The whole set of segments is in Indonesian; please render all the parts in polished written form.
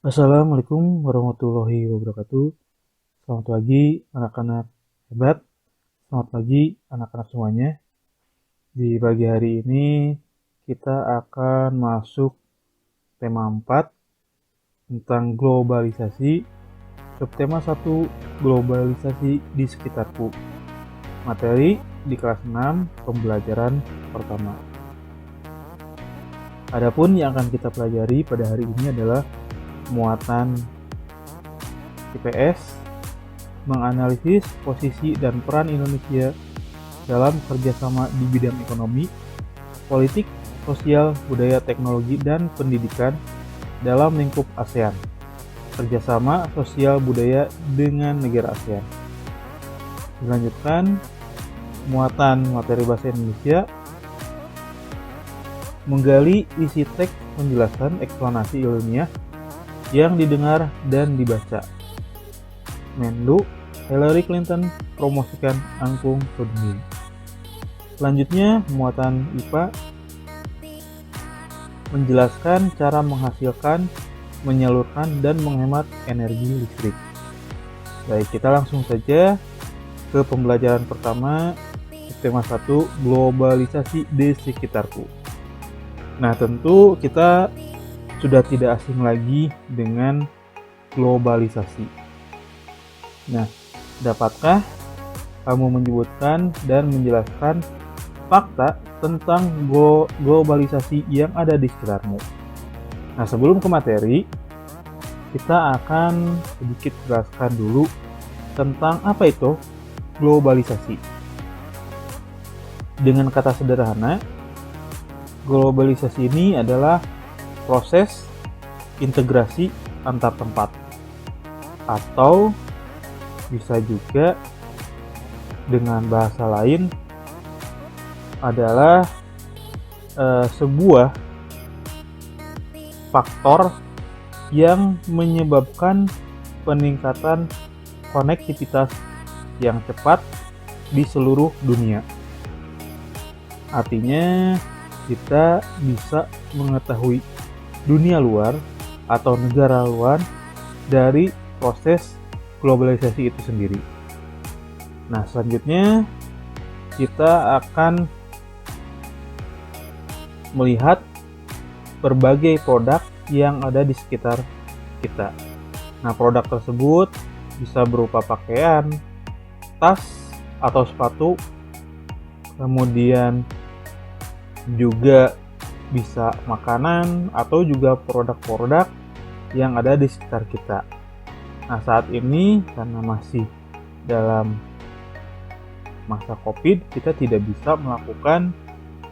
Assalamualaikum warahmatullahi wabarakatuh. Selamat pagi anak-anak hebat. Selamat pagi anak-anak semuanya. Di pagi hari ini kita akan masuk tema 4 tentang globalisasi. Subtema 1, globalisasi di sekitarku. Materi di kelas 6, pembelajaran pertama. Adapun yang akan kita pelajari pada hari ini adalah muatan IPS, menganalisis posisi dan peran Indonesia dalam kerjasama di bidang ekonomi, politik, sosial, budaya, teknologi, dan pendidikan dalam lingkup ASEAN. Kerjasama sosial budaya dengan negara ASEAN. Dilanjutkan, muatan materi bahasa Indonesia, menggali isi teks penjelasan eksplanasi ilmiah yang didengar dan dibaca. Menlu Hillary Clinton promosikan angklung ke dunia. Selanjutnya, muatan IPA, menjelaskan cara menghasilkan, menyalurkan, dan menghemat energi listrik. Baik, kita langsung saja ke pembelajaran pertama, tema 1, globalisasi di sekitarku. Nah, tentu kita sudah tidak asing lagi dengan globalisasi. Nah, dapatkah kamu menyebutkan dan menjelaskan fakta tentang globalisasi yang ada di sekitarmu? Nah, sebelum ke materi, kita akan sedikit jelaskan dulu tentang apa itu globalisasi. Dengan kata sederhana, globalisasi ini adalah proses integrasi antar tempat, atau bisa juga dengan bahasa lain adalah sebuah faktor yang menyebabkan peningkatan konektivitas yang cepat di seluruh dunia. Artinya kita bisa mengetahui dunia luar atau negara luar dari proses globalisasi itu sendiri. Nah, selanjutnya kita akan melihat berbagai produk yang ada di sekitar kita. Nah, produk tersebut bisa berupa pakaian, tas atau sepatu, kemudian juga bisa makanan atau juga produk-produk yang ada di sekitar kita. Nah, saat ini karena masih dalam masa COVID, kita tidak bisa melakukan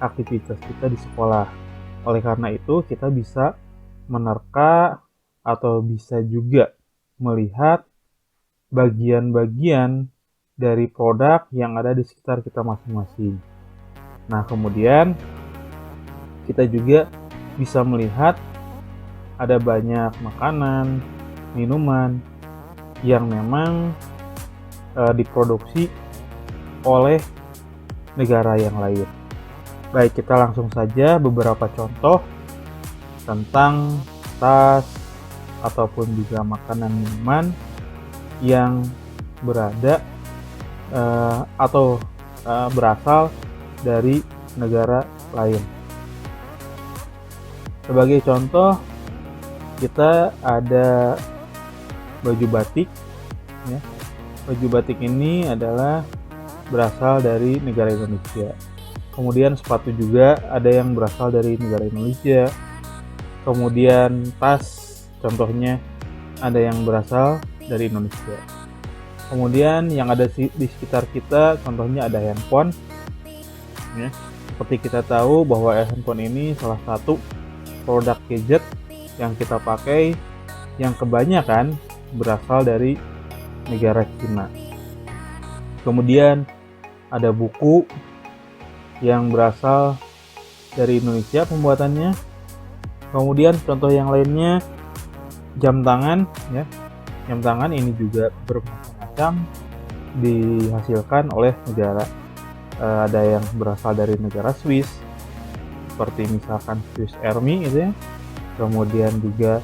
aktivitas kita di sekolah. Oleh karena itu, kita bisa menerka atau bisa juga melihat bagian-bagian dari produk yang ada di sekitar kita masing-masing. Nah, kemudian kita juga bisa melihat ada banyak makanan, minuman yang memang diproduksi oleh negara yang lain. Baik, kita langsung saja beberapa contoh tentang tas ataupun juga makanan minuman yang berada atau berasal dari negara lain. Sebagai contoh, kita ada baju batik. Ya. Baju batik ini adalah berasal dari negara Indonesia. Kemudian sepatu juga ada yang berasal dari negara Indonesia. Kemudian tas, contohnya ada yang berasal dari Indonesia. Kemudian yang ada di sekitar kita, contohnya ada handphone. Ya. Seperti kita tahu bahwa handphone ini salah satu produk gadget yang kita pakai yang kebanyakan berasal dari negara Cina. Kemudian ada buku yang berasal dari Indonesia pembuatannya. Kemudian contoh yang lainnya jam tangan, ya. Jam tangan ini juga bermacam-macam dihasilkan oleh negara. Ada yang berasal dari negara Swiss, seperti misalkan Swiss Army gitu ya. Kemudian juga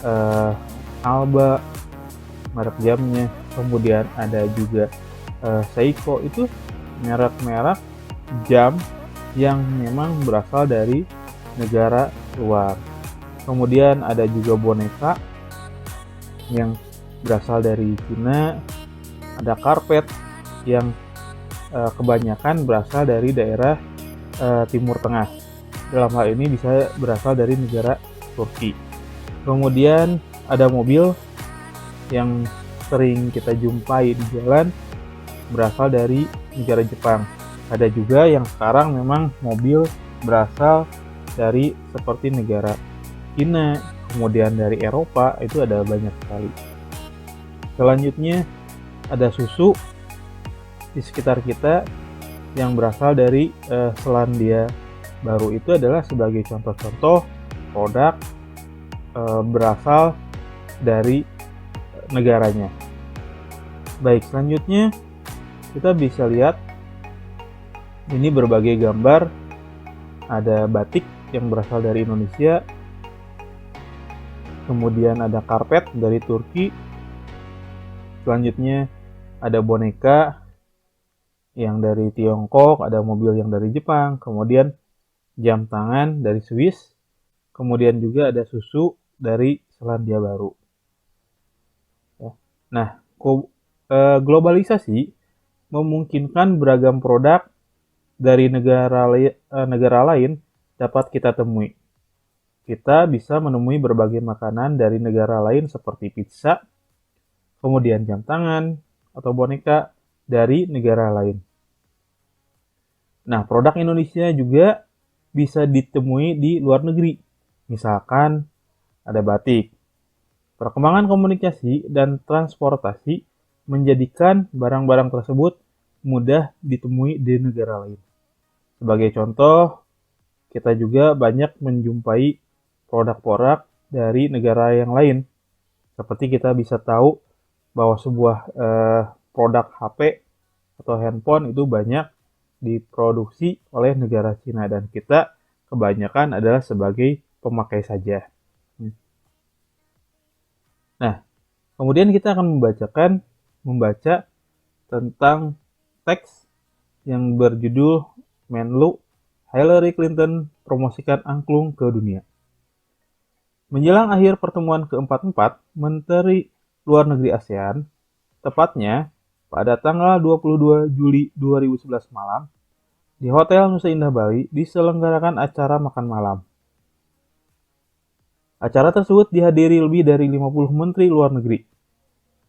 eh, Alba merek jamnya, kemudian ada juga Seiko. Itu merek-merek jam yang memang berasal dari negara luar. Kemudian ada juga boneka yang berasal dari Cina, ada karpet yang kebanyakan berasal dari daerah Timur Tengah. Dalam hal ini bisa berasal dari negara Turki. Kemudian ada mobil yang sering kita jumpai di jalan berasal dari negara Jepang. Ada juga yang sekarang memang mobil berasal dari seperti negara Cina, kemudian dari Eropa, itu ada banyak sekali. Selanjutnya ada susu di sekitar kita yang berasal dari Selandia Baru. Itu adalah sebagai contoh-contoh produk berasal dari negaranya. Baik, selanjutnya kita bisa lihat ini berbagai gambar. Ada batik yang berasal dari Indonesia, kemudian ada karpet dari Turki, selanjutnya ada boneka yang dari Tiongkok, ada mobil yang dari Jepang, kemudian jam tangan dari Swiss, kemudian juga ada susu dari Selandia Baru. Nah, globalisasi memungkinkan beragam produk dari negara lain dapat kita temui. Kita bisa menemui berbagai makanan dari negara lain seperti pizza, kemudian jam tangan atau boneka dari negara lain. Nah, produk Indonesia juga bisa ditemui di luar negeri. Misalkan ada batik. Perkembangan komunikasi dan transportasi menjadikan barang-barang tersebut mudah ditemui di negara lain. Sebagai contoh, kita juga banyak menjumpai produk-produk dari negara yang lain. Seperti kita bisa tahu bahwa sebuah produk HP atau handphone itu banyak diproduksi oleh negara Cina dan kita kebanyakan adalah sebagai pemakai saja. Nah, kemudian kita akan membaca tentang teks yang berjudul Menlu Hillary Clinton promosikan angklung ke dunia. Menjelang akhir pertemuan ke-44 Menteri Luar Negeri ASEAN, tepatnya pada tanggal 22 Juli 2011 malam, di Hotel Nusa Indah Bali diselenggarakan acara makan malam. Acara tersebut dihadiri lebih dari 50 menteri luar negeri.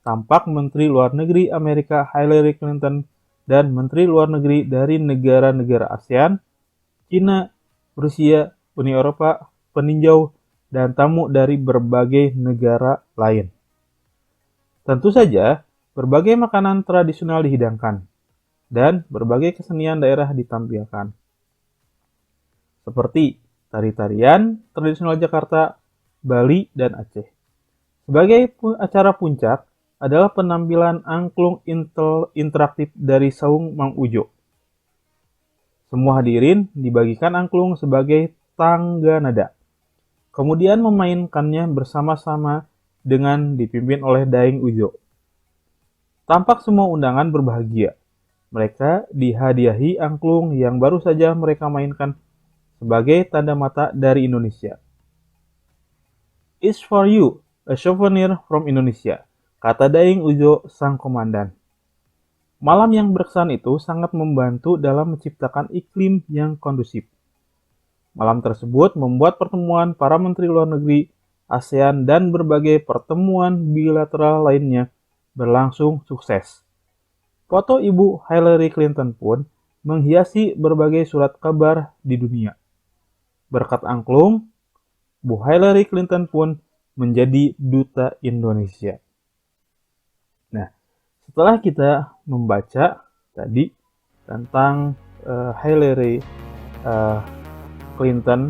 Tampak Menteri Luar Negeri Amerika Hillary Clinton dan Menteri Luar Negeri dari negara-negara ASEAN, Cina, Rusia, Uni Eropa, peninjau, dan tamu dari berbagai negara lain. Tentu saja, berbagai makanan tradisional dihidangkan, dan berbagai kesenian daerah ditampilkan. Seperti tari-tarian tradisional Jakarta, Bali, dan Aceh. Sebagai acara puncak adalah penampilan angklung interaktif dari Saung Mang Ujo. Semua hadirin dibagikan angklung sebagai tangga nada. Kemudian memainkannya bersama-sama dengan dipimpin oleh Daeng Ujo. Tampak semua undangan berbahagia. Mereka dihadiahi angklung yang baru saja mereka mainkan sebagai tanda mata dari Indonesia. It's for you, a souvenir from Indonesia, kata Daeng Ujo sang komandan. Malam yang berkesan itu sangat membantu dalam menciptakan iklim yang kondusif. Malam tersebut membuat pertemuan para menteri luar negeri, ASEAN, dan berbagai pertemuan bilateral lainnya berlangsung sukses. Foto Ibu Hillary Clinton pun menghiasi berbagai surat kabar di dunia. Berkat angklung, Bu Hillary Clinton pun menjadi duta Indonesia. Nah, setelah kita membaca tadi tentang Hillary Clinton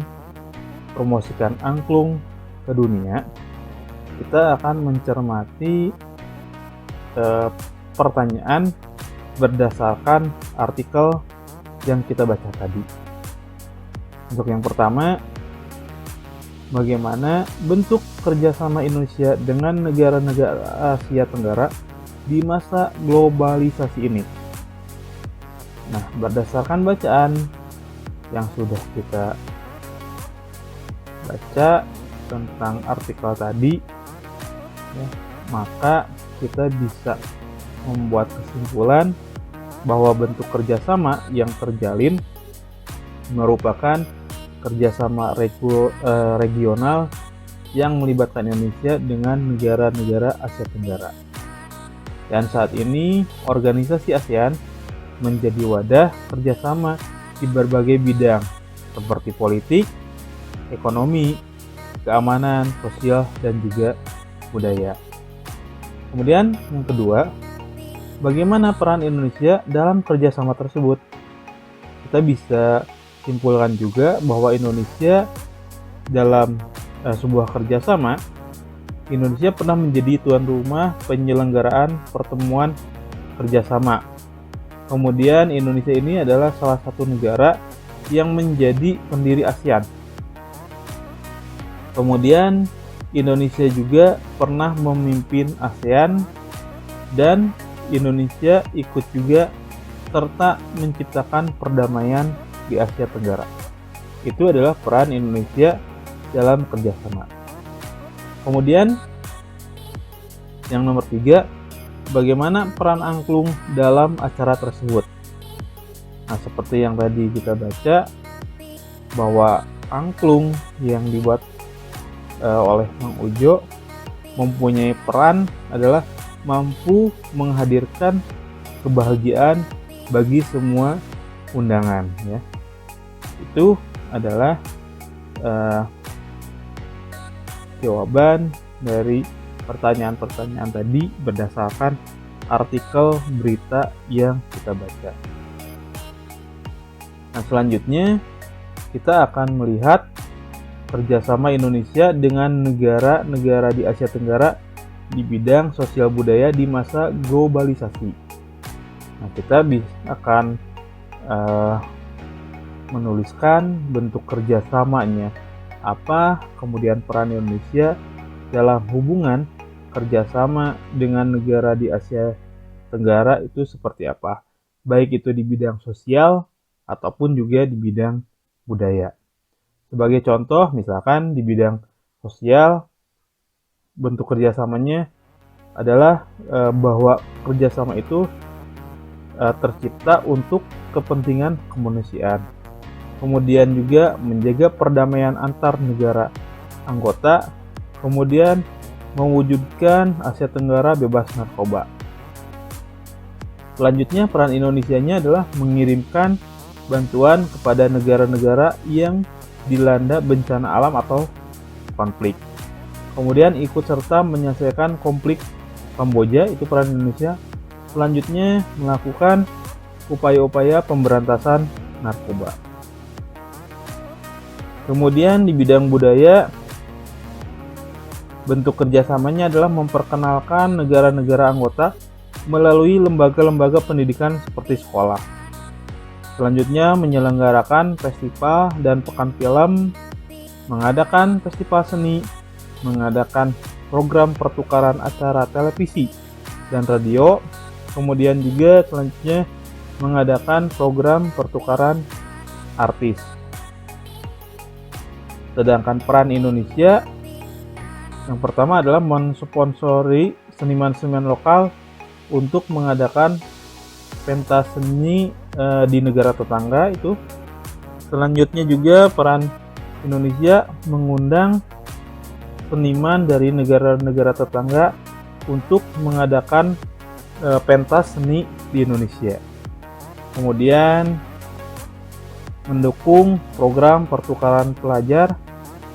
promosikan angklung ke dunia, kita akan mencermati pertanyaan berdasarkan artikel yang kita baca tadi. Untuk yang pertama, bagaimana bentuk kerjasama Indonesia dengan negara-negara Asia Tenggara di masa globalisasi ini. Nah, berdasarkan bacaan yang sudah kita baca tentang artikel tadi, ya, maka kita bisa membuat kesimpulan bahwa bentuk kerjasama yang terjalin merupakan kerjasama regional yang melibatkan Indonesia dengan negara-negara Asia Tenggara. Dan saat ini organisasi ASEAN menjadi wadah kerjasama di berbagai bidang seperti politik, ekonomi, keamanan, sosial, dan juga budaya. Kemudian yang kedua, bagaimana peran Indonesia dalam kerjasama tersebut? Kita bisa simpulkan juga bahwa Indonesia dalam sebuah kerjasama, Indonesia pernah menjadi tuan rumah penyelenggaraan pertemuan kerjasama. Kemudian Indonesia ini adalah salah satu negara yang menjadi pendiri ASEAN. Kemudian Indonesia juga pernah memimpin ASEAN dan Indonesia ikut juga serta menciptakan perdamaian di Asia Tenggara. Itu adalah peran Indonesia dalam kerjasama. Kemudian yang nomor 3, bagaimana peran angklung dalam acara tersebut? Nah, seperti yang tadi kita baca bahwa angklung yang dibuat oleh Mang Ujo mempunyai peran adalah mampu menghadirkan kebahagiaan bagi semua undangan, ya. Itu adalah jawaban dari pertanyaan-pertanyaan tadi berdasarkan artikel berita yang kita baca. Nah, selanjutnya kita akan melihat kerjasama Indonesia dengan negara-negara di Asia Tenggara di bidang sosial budaya di masa globalisasi. Nah, kita akan menuliskan bentuk kerjasamanya apa, kemudian peran Indonesia dalam hubungan kerjasama dengan negara di Asia Tenggara itu seperti apa, baik itu di bidang sosial ataupun juga di bidang budaya. Sebagai contoh, misalkan di bidang sosial, bentuk kerjasamanya adalah bahwa kerjasama itu tercipta untuk kepentingan kemanusiaan. Kemudian juga menjaga perdamaian antar negara anggota, kemudian mewujudkan Asia Tenggara bebas narkoba. Selanjutnya, peran Indonesianya adalah mengirimkan bantuan kepada negara-negara yang dilanda bencana alam atau konflik. Kemudian ikut serta menyelesaikan konflik Kamboja, itu peran Indonesia. Selanjutnya, melakukan upaya-upaya pemberantasan narkoba. Kemudian di bidang budaya, bentuk kerjasamanya adalah memperkenalkan negara-negara anggota melalui lembaga-lembaga pendidikan seperti sekolah. Selanjutnya, menyelenggarakan festival dan pekan film, mengadakan festival seni, mengadakan program pertukaran acara televisi dan radio, kemudian juga selanjutnya mengadakan program pertukaran artis. Sedangkan peran Indonesia yang pertama adalah mensponsori seniman-seniman lokal untuk mengadakan pentas seni di negara tetangga itu. Selanjutnya juga peran Indonesia mengundang seniman dari negara-negara tetangga untuk mengadakan pentas seni di Indonesia. Kemudian mendukung program pertukaran pelajar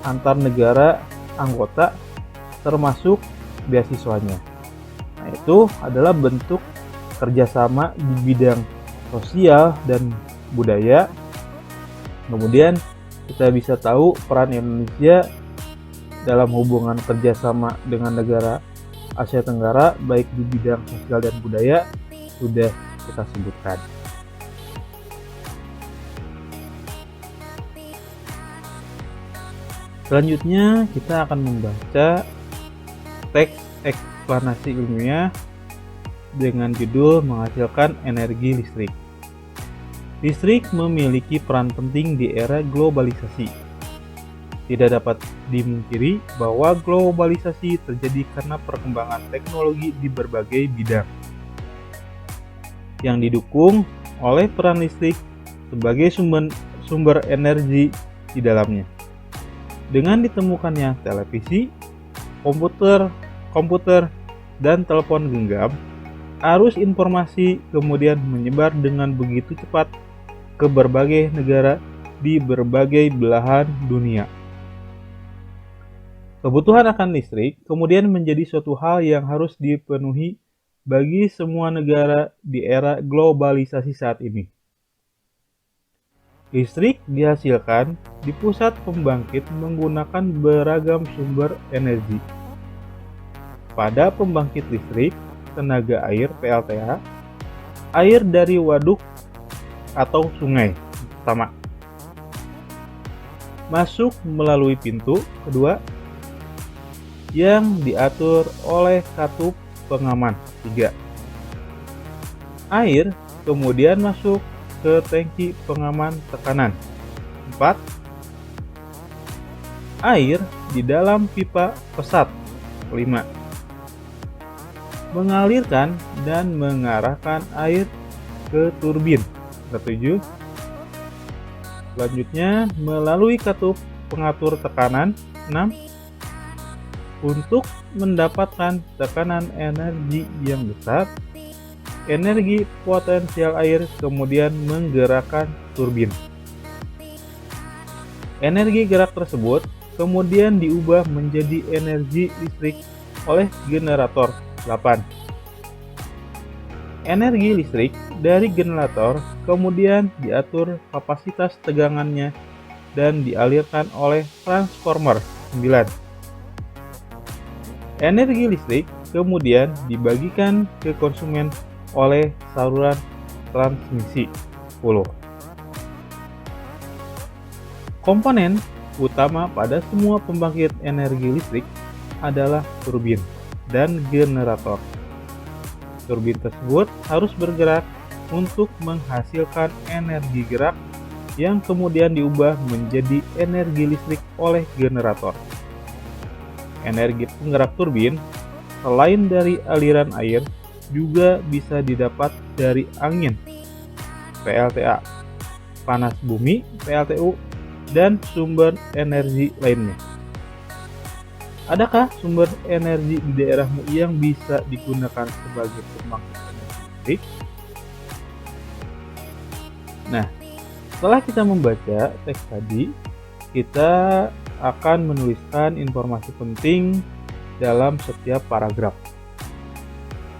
antar negara anggota termasuk beasiswanya. Nah, itu adalah bentuk kerjasama di bidang sosial dan budaya. Kemudian kita bisa tahu peran Indonesia dalam hubungan kerjasama dengan negara Asia Tenggara baik di bidang sosial dan budaya sudah kita sebutkan. Selanjutnya kita akan membaca teks eksplanasi ilmiah dengan judul menghasilkan energi listrik. Listrik memiliki peran penting di era globalisasi. Tidak dapat dimungkiri bahwa globalisasi terjadi karena perkembangan teknologi di berbagai bidang yang didukung oleh peran listrik sebagai sumber energi di dalamnya. Dengan ditemukannya televisi, komputer, dan telepon genggam, arus informasi kemudian menyebar dengan begitu cepat ke berbagai negara di berbagai belahan dunia. Kebutuhan akan listrik kemudian menjadi suatu hal yang harus dipenuhi bagi semua negara di era globalisasi saat ini. Listrik dihasilkan di pusat pembangkit menggunakan beragam sumber energi. Pada pembangkit listrik tenaga air (PLTA), air dari waduk atau sungai pertama masuk melalui pintu kedua yang diatur oleh katup pengaman 3. Air kemudian masuk ke tangki pengaman tekanan 4. Air di dalam pipa pesat 5. Mengalirkan dan mengarahkan air ke turbin 7. Selanjutnya melalui katup pengatur tekanan 6. Untuk mendapatkan tekanan energi yang besar, energi potensial air kemudian menggerakkan turbin. Energi gerak tersebut kemudian diubah menjadi energi listrik oleh generator 8. Energi listrik dari generator kemudian diatur kapasitas tegangannya dan dialirkan oleh transformer 9. Energi listrik kemudian dibagikan ke konsumen oleh saluran transmisi 10. Komponen utama pada semua pembangkit energi listrik adalah turbin dan generator. Turbin tersebut harus bergerak untuk menghasilkan energi gerak yang kemudian diubah menjadi energi listrik oleh generator. Energi penggerak turbin selain dari aliran air juga bisa didapat dari angin (PLTA), panas bumi (PLTU), dan sumber energi lainnya. Adakah sumber energi di daerahmu yang bisa digunakan sebagai pembangkit energi listrik? Nah, setelah kita membaca teks tadi, kita akan menuliskan informasi penting dalam setiap paragraf.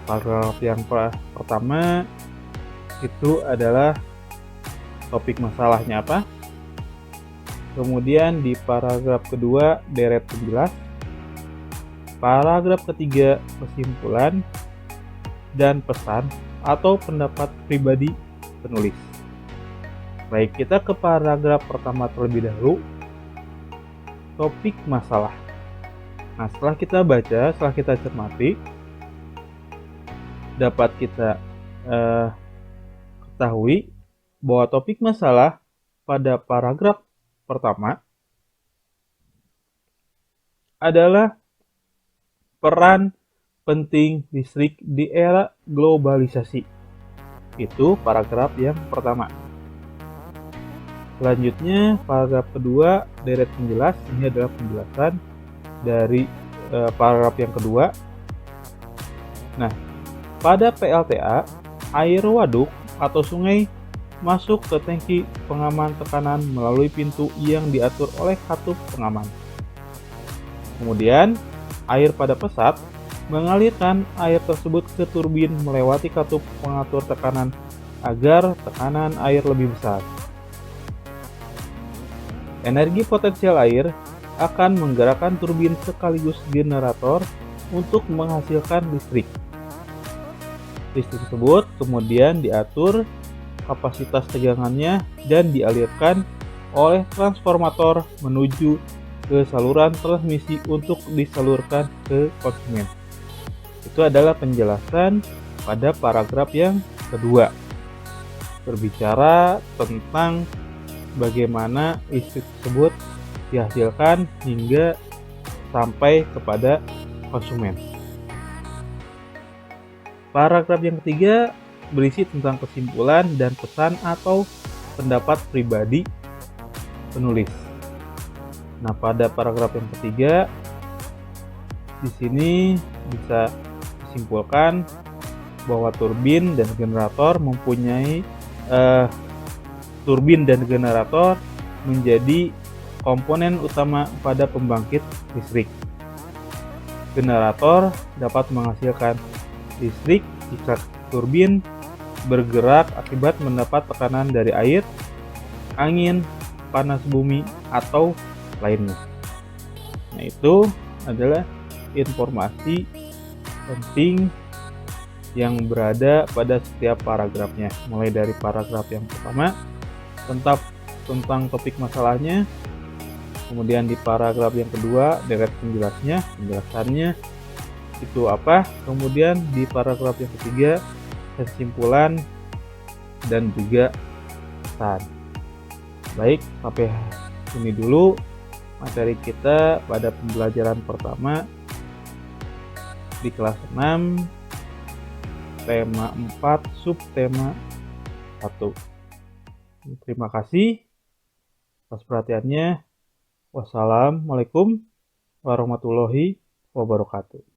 Paragraf yang pertama itu adalah topik masalahnya apa. Kemudian di paragraf kedua deret penjelas. Paragraf ketiga kesimpulan dan pesan atau pendapat pribadi penulis. Baik, kita ke paragraf pertama terlebih dahulu. Topik masalah. Nah, setelah kita baca, setelah kita cermati, dapat kita ketahui bahwa topik masalah pada paragraf pertama adalah peran penting listrik di era globalisasi. Itu paragraf yang pertama. Selanjutnya paragraf kedua deret penjelas, ini adalah penjelasan dari paragraf yang kedua. Nah, pada PLTA, air waduk atau sungai masuk ke tangki pengaman tekanan melalui pintu yang diatur oleh katup pengaman. Kemudian, air pada pesat mengalirkan air tersebut ke turbin melewati katup pengatur tekanan agar tekanan air lebih besar. Energi potensial air akan menggerakkan turbin sekaligus generator untuk menghasilkan listrik. Listrik tersebut kemudian diatur kapasitas tegangannya dan dialirkan oleh transformator menuju ke saluran transmisi untuk disalurkan ke konsumen. Itu adalah penjelasan pada paragraf yang kedua, berbicara tentang bagaimana listrik tersebut dihasilkan hingga sampai kepada konsumen. Paragraf yang ketiga berisi tentang kesimpulan dan pesan atau pendapat pribadi penulis. Nah, pada paragraf yang ketiga di sini bisa disimpulkan bahwa turbin dan generator menjadi komponen utama pada pembangkit listrik. Generator dapat menghasilkan listrik jika turbin bergerak akibat mendapat tekanan dari air, angin, panas bumi, atau lainnya. Nah, itu adalah informasi penting yang berada pada setiap paragrafnya, mulai dari paragraf yang pertama tentang topik masalahnya, kemudian di paragraf yang kedua deret penjelasannya itu apa, kemudian di paragraf yang ketiga kesimpulan dan juga pesan. Baik, sampai ini dulu materi kita pada pembelajaran pertama di kelas 6 tema 4 subtema 1. Terima kasih atas perhatiannya. Wassalamualaikum warahmatullahi wabarakatuh.